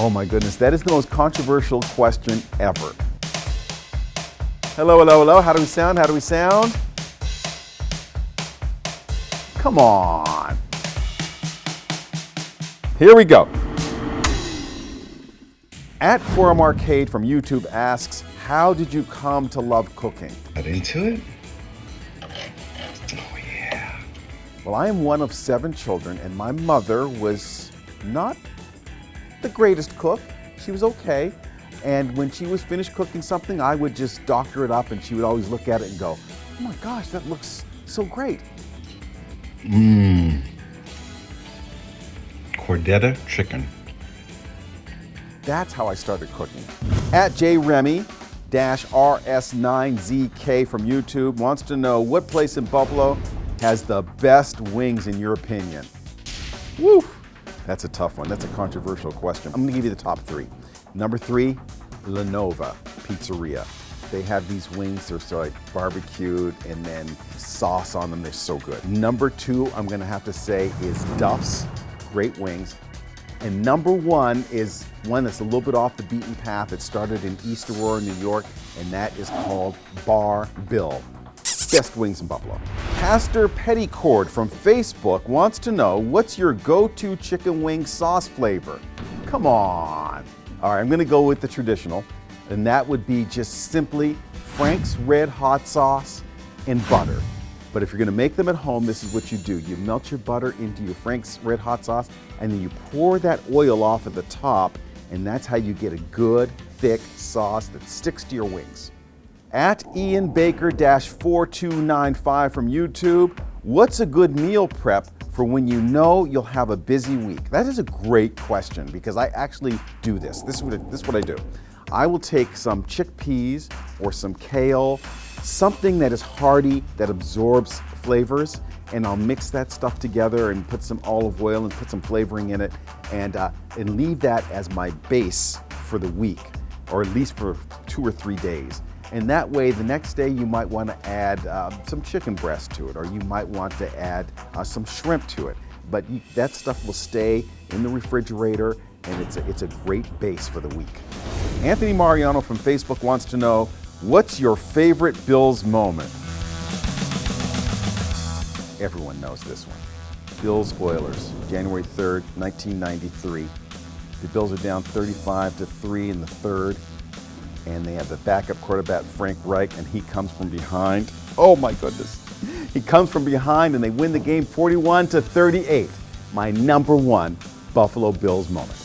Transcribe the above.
Oh my goodness, that is the most controversial question ever. Hello, hello, hello. How do we sound? How do we sound? Come on. Here we go. At Forum Arcade from YouTube asks, how did you come to love cooking? Got into it? Oh yeah. Well, I am one of 7 children, and my mother was not the greatest cook. She was okay. And when she was finished cooking something, I would just doctor it up, and she would always look at it and go, oh my gosh, that looks so great. Cordetta chicken. That's how I started cooking. At JRemy-RS9ZK from YouTube wants to know what place in Buffalo has the best wings in your opinion? Woo! That's a tough one. That's a controversial question. I'm gonna give you the top 3. Number 3, La Nova Pizzeria. They have these wings, they're so like barbecued and then sauce on them, they're so good. Number 2, I'm gonna have to say is Duff's, great wings. And number 1 is one that's a little bit off the beaten path. It started in East Aurora, New York, and that is called Bar Bill. Best wings in Buffalo. Pastor Petticord from Facebook wants to know, what's your go-to chicken wing sauce flavor? Come on. All right, I'm gonna go with the traditional, and that would be just simply Frank's Red Hot Sauce and butter. But if you're gonna make them at home, this is what you do. You melt your butter into your Frank's Red Hot Sauce, and then you pour that oil off at the top, and that's how you get a good, thick sauce that sticks to your wings. At Ian Baker-4295 from YouTube, what's a good meal prep for when you know you'll have a busy week? That is a great question because I actually do this. This is what I do. I will take some chickpeas or some kale, something that is hearty, that absorbs flavors, and I'll mix that stuff together and put some olive oil and put some flavoring in it and leave that as my base for the week, or at least for 2 or 3 days. And that way, the next day you might want to add some chicken breast to it, or you might want to add some shrimp to it. But that stuff will stay in the refrigerator, and it's a great base for the week. Anthony Mariano from Facebook wants to know, what's your favorite Bills moment? Everyone knows this one. Bills Oilers, January 3rd, 1993. The Bills are down 35-3 in the third, and they have the backup quarterback Frank Reich, and he comes from behind. Oh my goodness. He comes from behind, and they win the game 41-38. My number 1 Buffalo Bills moment.